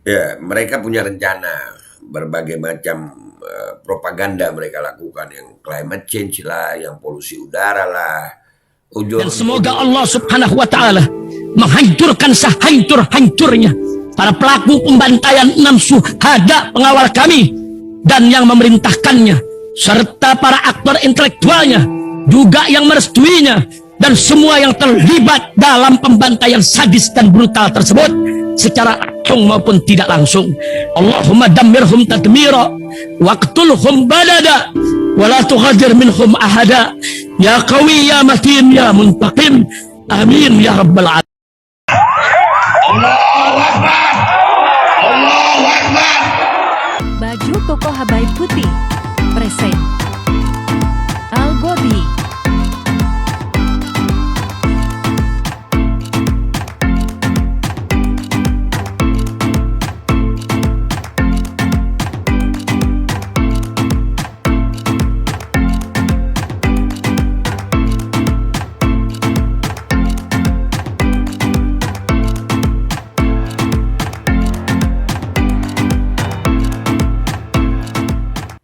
Ya, mereka punya rencana berbagai macam propaganda mereka lakukan yang climate change lah, yang polusi udara lah. Dan semoga Allah subhanahu wa ta'ala menghancurkan sehancur-hancurnya para pelaku pembantaian 6 syuhada pengawal kami dan yang memerintahkannya, serta para aktor intelektualnya juga yang merestuinya, dan semua yang terlibat dalam pembantaian sadis dan brutal tersebut secara langsung maupun tidak langsung. Allahumma dammirhum tadmira waqtulhum badada wala tughadir minhum ahada ya qawi ya matin ya muntaqim amin ya rabbal alamin. Allahu Akbar. Allahu Akbar. Baju koko Habaib putih present Al-Gobi.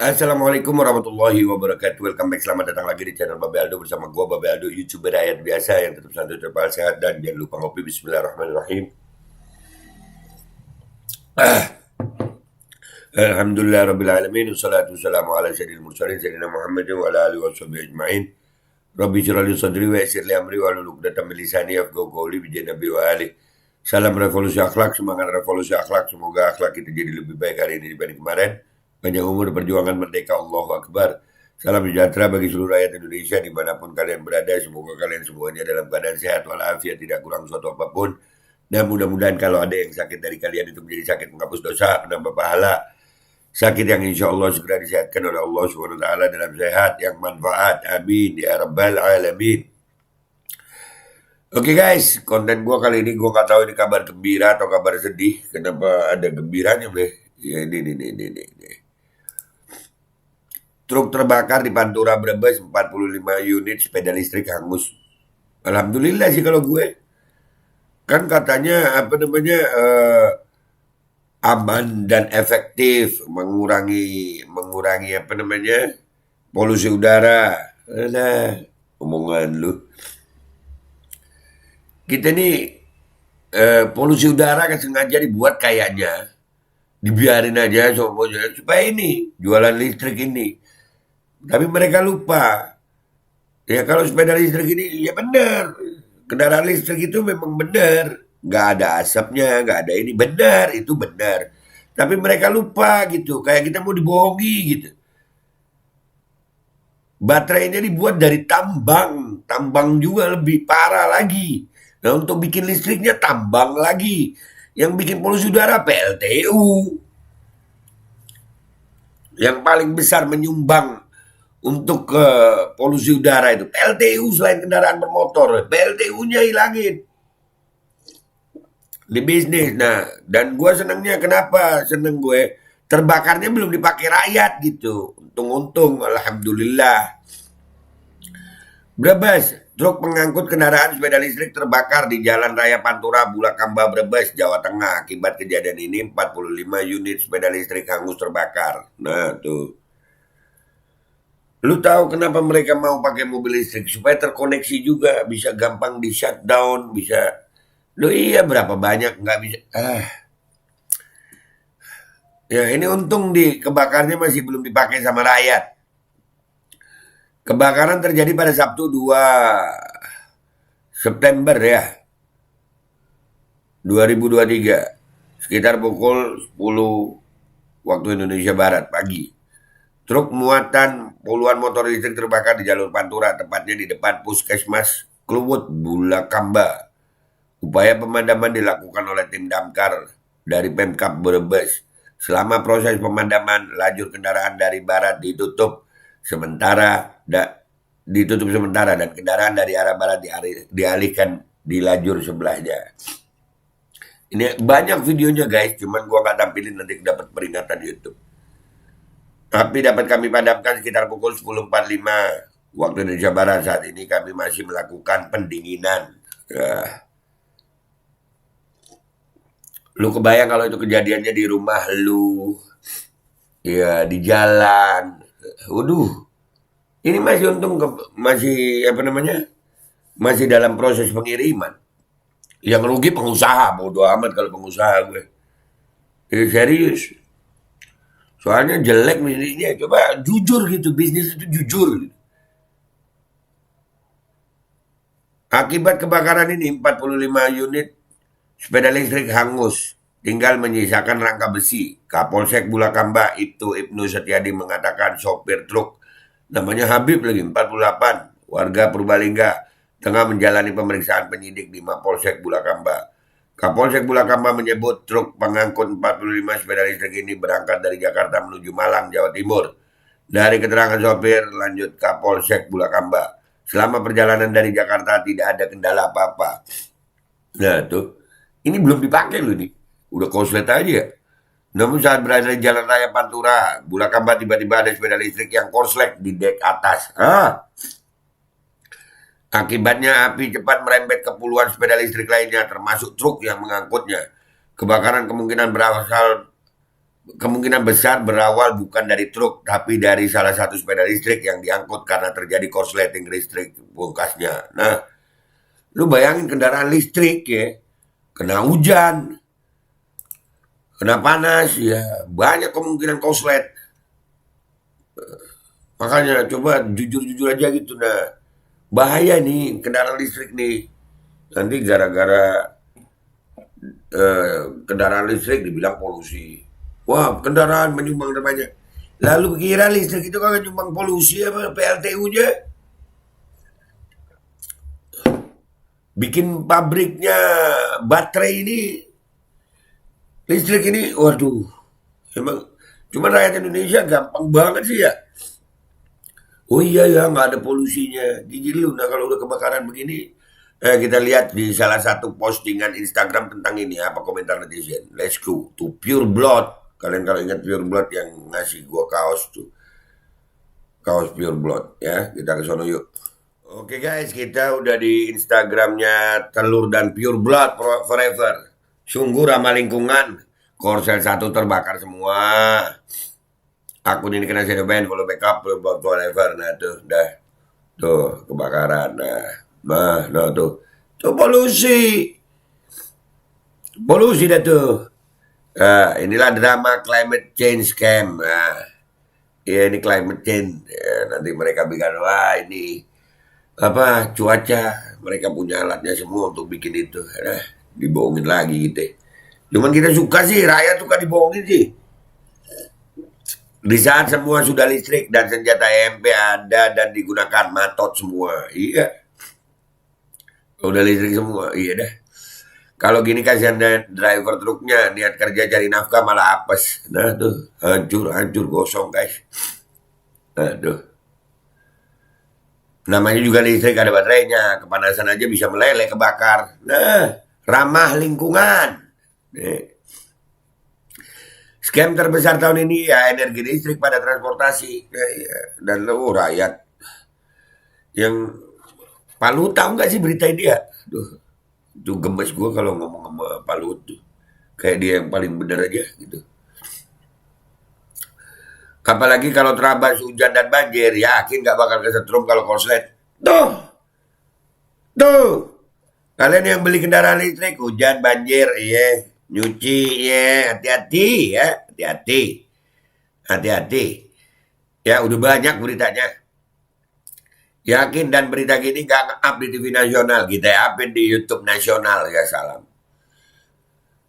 Assalamualaikum warahmatullahi wabarakatuh. Welcome back, selamat datang lagi di channel Babe Aldo bersama gua Babe Aldo, YouTuber rakyat biasa yang tetap santai, terpal sehat, dan jangan lupa ngopi. Bismillahirrahmanirrahim. Alhamdulillah rabbil alamin, wassalatu wassalamu ala sayyidil mursalin sayyidina Muhammadin wa ala alihi washabihi ajmain. Rabbi shrah li sadri wa yassir li amri wahlul 'uqdatam min lisani yafqahu qawli bi nabi wa ali. Salam revolusi akhlak, semangat revolusi akhlak. Semoga akhlak kita jadi lebih baik hari ini dibanding kemarin. Panjang umur, perjuangan merdeka, Allahu Akbar. Salam sejahtera bagi seluruh rakyat Indonesia dimanapun kalian berada. Semoga kalian semuanya dalam keadaan sehat walafiat, tidak kurang suatu apapun. Dan mudah-mudahan kalau ada yang sakit dari kalian itu menjadi sakit menghapus dosa, penambah pahala. Sakit yang insya Allah segera disehatkan oleh Allah SWT dalam sehat yang manfaat. Amin ya rabbal alamin. Oke guys, konten gue kali ini gue gak tahu ini kabar gembira atau kabar sedih. Kenapa ada gembiranya deh? Ya ini. Truk terbakar di Pantura Brebes, 45 unit sepeda listrik hangus. Alhamdulillah sih kalau gue. Kan katanya aman dan efektif, mengurangi polusi udara. Alah, omongan lu. Kita nih polusi udara kan sengaja dibuat kayaknya. Dibiarin aja supaya ini jualan listrik ini. Tapi mereka lupa. Ya kalau sepeda listrik ini ya benar. Kendaraan listrik itu memang benar. Nggak ada asapnya, nggak ada ini. Benar, itu benar. Tapi mereka lupa gitu. Kayak kita mau dibohongi gitu. Baterainya dibuat dari tambang. Tambang juga lebih parah lagi. Nah untuk bikin listriknya tambang lagi. Yang bikin polusi udara PLTU. Yang paling besar menyumbang untuk polusi udara itu PLTU selain kendaraan bermotor. PLTU-nya hilangin. Di bisnis. Nah, dan gue senengnya kenapa? Seneng gue terbakarnya belum dipakai rakyat gitu. Untung-untung, alhamdulillah. Brebes, truk pengangkut kendaraan sepeda listrik terbakar di Jalan Raya Pantura, Bulakamba, Brebes, Jawa Tengah. Akibat kejadian ini 45 unit sepeda listrik hangus terbakar. Nah, tuh. Lu tahu kenapa mereka mau pakai mobil listrik? Supaya terkoneksi juga, bisa gampang di shutdown, bisa. Lu iya berapa banyak nggak bisa. Ya ini untung kebakarnya masih belum dipakai sama rakyat. Kebakaran terjadi pada Sabtu 2 September ya. 2023. Sekitar pukul 10 waktu Indonesia Barat pagi. Truk muatan puluhan motor listrik terbakar di jalur Pantura, tepatnya di depan Puskesmas Kluwut, Bulakamba. Upaya pemadaman dilakukan oleh tim damkar dari Pemkab Brebes. Selama proses pemadaman, lajur kendaraan dari barat ditutup sementara dan kendaraan dari arah barat dialihkan di lajur sebelahnya. Ini banyak videonya guys, cuman gua nggak tampilin, nanti dapat peringatan YouTube. Api dapat kami padamkan sekitar pukul 10.45 waktu Indonesia Barat. Saat ini kami masih melakukan pendinginan. Lu kebayang kalau itu kejadiannya di rumah lu, ya di jalan. Waduh, ini masih untung masih apa namanya? Masih dalam proses pengiriman. Yang rugi pengusaha, bodo amat kalau pengusaha gue. Ini serius. Soalnya jelek miliknya. Coba jujur gitu, bisnis itu jujur. Akibat kebakaran ini 45 unit sepeda listrik hangus. Tinggal menyisakan rangka besi. Kapolsek Bulakamba Ibnu Setiadi mengatakan sopir truk namanya Habib lagi 48 warga Purbalingga tengah menjalani pemeriksaan penyidik di Mapolsek Bulakamba. Kapolsek Bulakamba menyebut truk pengangkut 45 sepeda listrik ini berangkat dari Jakarta menuju Malang, Jawa Timur. Dari keterangan sopir, lanjut Kapolsek Bulakamba, selama perjalanan dari Jakarta tidak ada kendala apa-apa. Nah tuh, ini belum dipakai loh nih, udah konslet aja. Namun saat berada di Jalan Raya Pantura, Bulakamba tiba-tiba ada sepeda listrik yang korslet di dek atas. Akibatnya api cepat merembet ke puluhan sepeda listrik lainnya, termasuk truk yang mengangkutnya. Kebakaran kemungkinan besar berawal bukan dari truk, tapi dari salah satu sepeda listrik yang diangkut karena terjadi korsleting listrik bongkasnya. Nah, lu bayangin kendaraan listrik ya, kena hujan, kena panas, ya banyak kemungkinan korslet. Makanya coba jujur-jujur aja gitu. Nah, bahaya nih kendaraan listrik nih. Nanti gara-gara kendaraan listrik dibilang polusi. Wah, kendaraan menyumbang terbanyak. Lalu kira listrik itu kan menyumbang polusi apa PLTU-nya? Bikin pabriknya baterai ini, listrik ini, waduh. Emang cuma rakyat Indonesia gampang banget sih ya. Oh iya ya, nggak ada polusinya. Gigi lu, nah kalau udah kebakaran begini, kita lihat di salah satu postingan Instagram tentang ini, apa komentar netizen. Let's go to Pure Blood. Kalian kalau ingat Pure Blood yang ngasih gua kaos tuh. Kaos Pure Blood ya, kita ke sono yuk. Oke guys, kita udah di Instagramnya Telur dan Pure Blood Forever. Sungguh ramah lingkungan. Korsel 1 terbakar semua. Akun ini kena shadow ban, follow backup, whatever. Nah tuh, dah. Tuh, kebakaran. Nah tuh. Tuh polusi. Polusi dah tuh. Inilah drama climate change scam. Ya ini climate change. Nanti mereka bikin, wah ini apa cuaca. Mereka punya alatnya semua untuk bikin itu. Dibohongin lagi gitu. Cuman kita suka sih, rakyat suka dibohongin sih. Di saat semua sudah listrik dan senjata EMP ada dan digunakan, matot semua. Iya. Udah listrik semua, iya dah. Kalau gini kasihan driver truknya, niat kerja cari nafkah malah apes. Nah tuh, hancur gosong guys. Aduh. Namanya juga listrik ada baterainya, kepanasan aja bisa meleleh kebakar. Nah, ramah lingkungan. Nih. Scam terbesar tahun ini ya energi listrik pada transportasi. Dan rakyat yang Palu tahu nggak sih berita ini ya? Duh, itu gemes gue kalau ngomong sama Palu tuh. Kayak dia yang paling bener aja gitu. Apalagi kalau terabas hujan dan banjir, yakin nggak bakal kesetrum kalau korslet. Tuh. Kalian yang beli kendaraan listrik, hujan, banjir, iya. Nyuci, ya, hati-hati ya, hati-hati. Ya, udah banyak beritanya. Yakin dan berita gini gak nge-up di TV nasional, kita upin di YouTube nasional ya salam.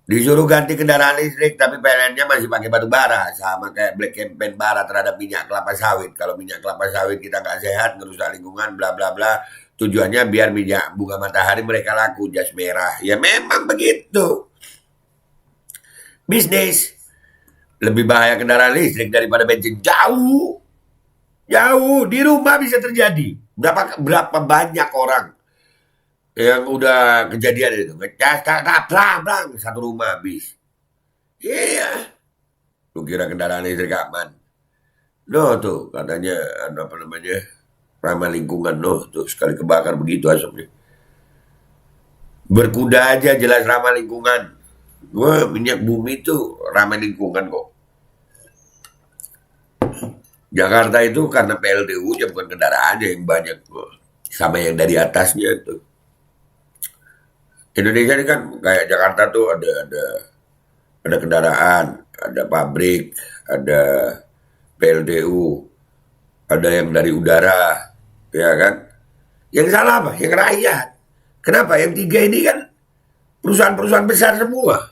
Disuruh ganti kendaraan listrik, tapi PLN-nya masih pakai batu bara, sama kayak black campaign bara terhadap minyak kelapa sawit. Kalau minyak kelapa sawit kita nggak sehat, ngerusak lingkungan, bla bla bla. Tujuannya biar minyak bunga matahari mereka laku, jas merah. Ya memang begitu. Bisnis lebih bahaya kendaraan listrik daripada bensin, jauh di rumah bisa terjadi. Berapa banyak orang yang udah kejadian itu ngecas blang satu rumah habis. Iya, lu kira kendaraan listrik aman? No tuh katanya apa namanya ramah lingkungan, no tuh sekali kebakar begitu asapnya. Berkuda aja jelas ramah lingkungan. Gue minyak bumi itu ramah lingkungan kok. Jakarta itu karena PLTU ya bukan kendaraannya yang banyak sama yang dari atasnya itu. Indonesia ini kan kayak Jakarta tuh ada kendaraan, ada pabrik, ada PLTU, ada yang dari udara, ya kan? Yang salah apa? Yang rakyat. Kenapa? Yang tiga ini kan perusahaan-perusahaan besar semua.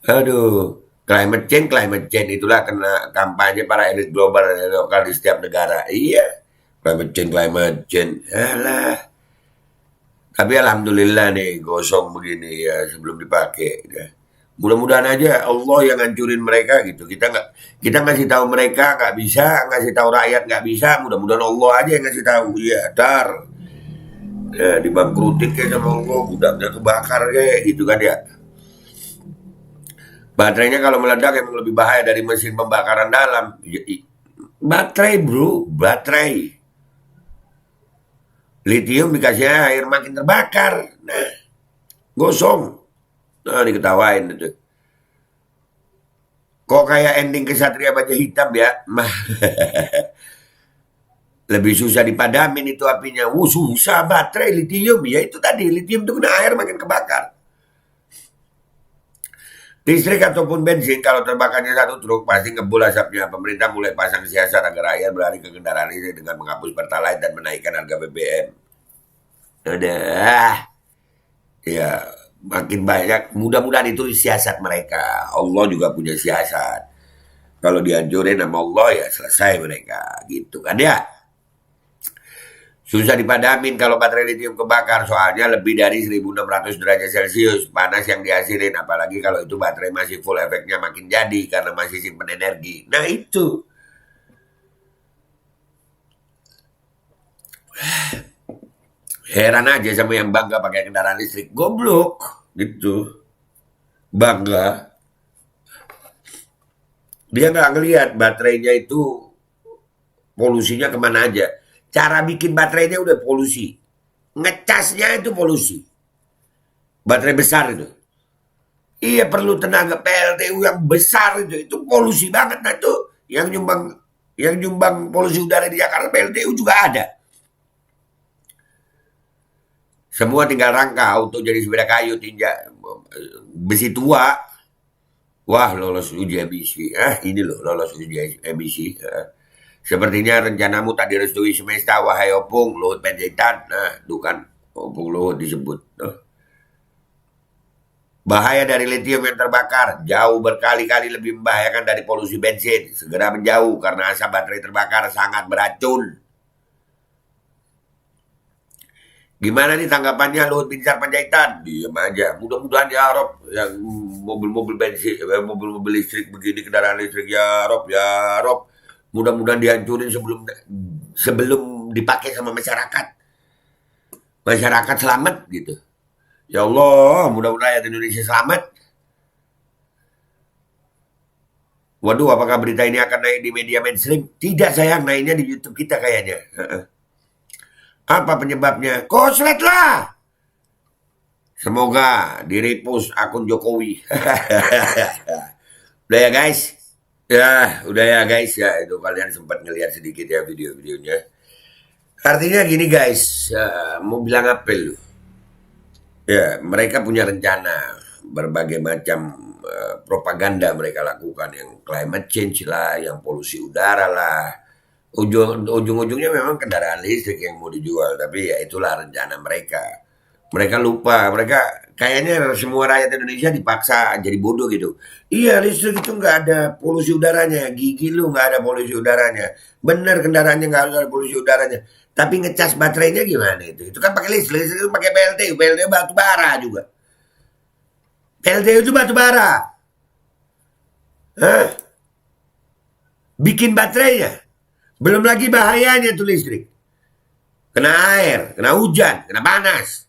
Aduh, climate change itulah kena kampanye para elit global dan lokal di setiap negara. Iya, climate change. Alah. Tapi alhamdulillah nih gosong begini ya sebelum dipakai. Ya. Mudah-mudahan aja Allah yang ngancurin mereka gitu. Kita ngasih tahu mereka nggak bisa, ngasih tahu rakyat nggak bisa. Mudah-mudahan Allah aja yang ngasih tahu. Iya, dar. Ya, dibangkrutin kayak sama Allah, gudangnya kebakar kayak gitu kan ya. Baterainya kalau meledak emang lebih bahaya dari mesin pembakaran dalam. Baterai bro, baterai. Litium dikasih air makin terbakar. Nah, gosong. Nah, diketawain itu. Kok kayak ending Kesatria Baja Hitam ya? Mah. Lebih susah dipadamin itu apinya. Susah baterai litium. Ya itu tadi, litium itu kena air makin kebakar. Listrik ataupun bensin kalau terbakarnya satu truk pasti ngebul asapnya. Pemerintah mulai pasang siasat agar rakyat beralih ke kendaraan listrik dengan menghapus pertalite dan menaikkan harga BBM. Udah, ya makin banyak. Mudah-mudahan itu siasat mereka. Allah juga punya siasat. Kalau dihancurin sama Allah ya selesai mereka, gitu kan ya. Susah dipadamin kalau baterai litium kebakar, soalnya lebih dari 1600 derajat Celcius panas yang dihasilin. Apalagi kalau itu baterai masih full, efeknya makin jadi karena masih simpen energi. Nah itu. Heran aja sama yang bangga pakai kendaraan listrik. Goblok. Gitu. Bangga. Dia nggak ngelihat baterainya itu polusinya kemana aja. Cara bikin baterainya udah polusi. Ngecasnya itu polusi. Baterai besar itu. Iya perlu tenaga PLTU yang besar itu. Itu polusi banget. Nah itu yang nyumbang polusi udara di Jakarta PLTU juga ada. Semua tinggal rangka untuk jadi sepeda kayu tinjak besi tua. Wah lolos uji emisi. Ini loh lolos uji emisi. Sepertinya rencanamu tak direstui semesta, wahai Opung, Luhut Panjaitan. Nah, itu kan Opung Luhut disebut. Bahaya dari litium yang terbakar jauh berkali-kali lebih membahayakan dari polusi bensin. Segera menjauh karena asap baterai terbakar sangat beracun. Gimana nih tanggapannya Luhut Binsar Panjaitan? Diam aja. Mudah-mudahan ya Rob, yang mobil-mobil bensin, mobil-mobil listrik begini, kendaraan listrik ya Rob. Mudah-mudahan dihancurin sebelum dipakai sama masyarakat. Masyarakat selamat gitu. Ya Allah, mudah-mudahan rakyat Indonesia selamat. Waduh, apakah berita ini akan naik di media mainstream? Tidak sayang, naiknya di YouTube kita kayaknya. Apa penyebabnya? Koslet lah. Semoga di-repost akun Jokowi. Udah ya guys. Ya, udah ya guys ya, itu kalian sempat ngelihat sedikit ya video-videonya. Artinya gini guys, mau bilang apa lu? Ya, mereka punya rencana berbagai macam propaganda mereka lakukan, yang climate change lah, yang polusi udara lah. Ujung-ujungnya memang kendaraan listrik yang mau dijual, tapi ya itulah rencana mereka. Mereka lupa, mereka kayaknya semua rakyat Indonesia dipaksa jadi bodoh gitu. Iya listrik itu nggak ada polusi udaranya, gigi lu nggak ada polusi udaranya. Bener kendaraannya nggak ada polusi udaranya. Tapi ngecas baterainya gimana itu? Itu kan pakai listrik itu pakai PLTU batu bara juga. PLTU itu batu bara. Hah? Bikin baterainya. Belum lagi bahayanya tuh listrik. Kena air, kena hujan, kena panas.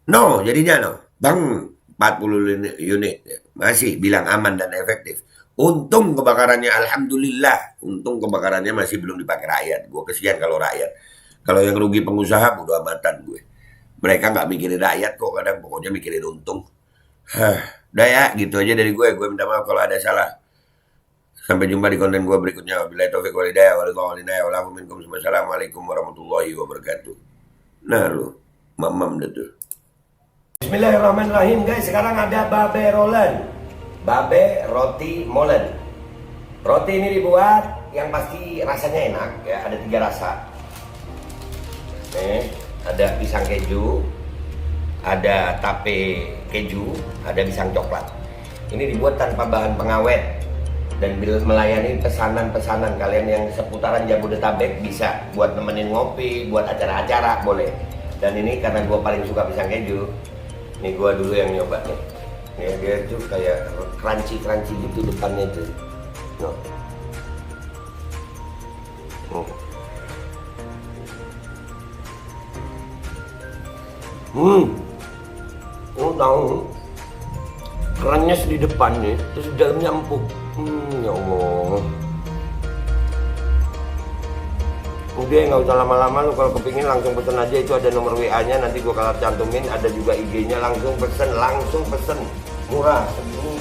No, jadinya no. Bang, 40 unit. Masih bilang aman dan efektif. Untung kebakarannya, alhamdulillah. Untung kebakarannya masih belum dipakai rakyat. Gue kesian kalau rakyat. Kalau yang rugi pengusaha, bodo amatan gue. Mereka nggak mikirin rakyat kok, kadang pokoknya mikirin untung. Udah ya, gitu aja dari gue. Gue minta maaf kalau ada salah. Sampai jumpa di konten gue berikutnya. Wabillahi taufiq wal hidayah. Wassalamualaikum warahmatullahi wabarakatuh. Nah lu, mamam dah tuh. Bismillahirrahmanirrahim guys. Sekarang ada babe rolen, babe roti molen. Roti ini dibuat yang pasti rasanya enak ya. Ada 3 rasa. Ada pisang keju, ada tape keju, ada pisang coklat. Ini dibuat tanpa bahan pengawet dan melayani pesanan-pesanan kalian yang seputaran Jabodetabek, bisa buat nemenin ngopi, buat acara-acara boleh. Dan ini karena gue paling suka pisang keju, ini gue dulu yang nyoba nih. Ya, dia tuh kayak crunchy gitu depannya tuh. No. Lu tahu kerannya di depannya, terus di dalamnya empuk. Ya Allah. Udah nggak usah lama-lama, lu kalau kepingin langsung pesen aja, itu ada nomor WA-nya, nanti gua kalau cantumin, ada juga IG-nya, langsung pesen, murah. Segini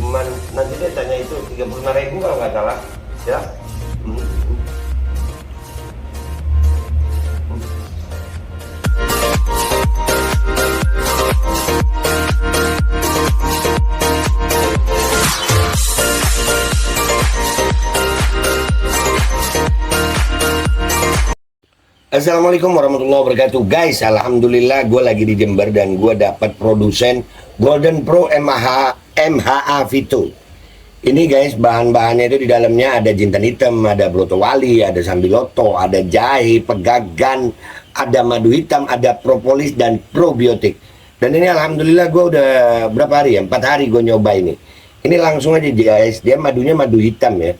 cuman nanti deh tanya itu 35.000 kalau nggak salah, ya. Assalamualaikum warahmatullahi wabarakatuh guys. Alhamdulillah gue lagi di Jember dan gue dapat produsen Golden Pro MHA Vito. Ini guys, bahan-bahannya itu di dalamnya ada jintan hitam, ada broto wali, ada sambiloto, ada jahe, pegagan, ada madu hitam, ada propolis dan probiotik. Dan ini alhamdulillah gue udah berapa hari ya, 4 hari gue nyoba ini. Ini langsung aja guys, dia madunya madu hitam ya.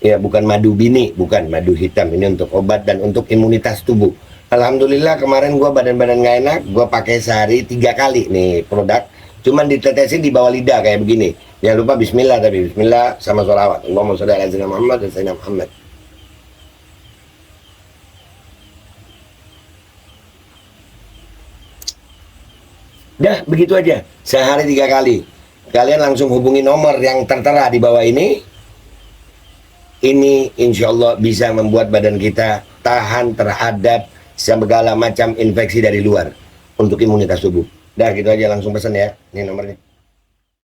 Ya, bukan madu bini, bukan madu hitam. Ini untuk obat dan untuk imunitas tubuh. Alhamdulillah kemarin gua badan-badan nggak enak, gua pakai sehari 3 kali nih produk. Cuman ditetesin di bawah lidah kayak begini. Jangan lupa bismillah, tapi bismillah sama sholawat. Allahumma sholli ala sayyidina Muhammad dan sayyidina Muhammad. Dah, begitu aja. Sehari 3 kali. Kalian langsung hubungi nomor yang tertera di bawah ini. Ini insya Allah bisa membuat badan kita tahan terhadap segala macam infeksi dari luar untuk imunitas tubuh. Dah gitu aja, langsung pesan ya. Ini nomornya.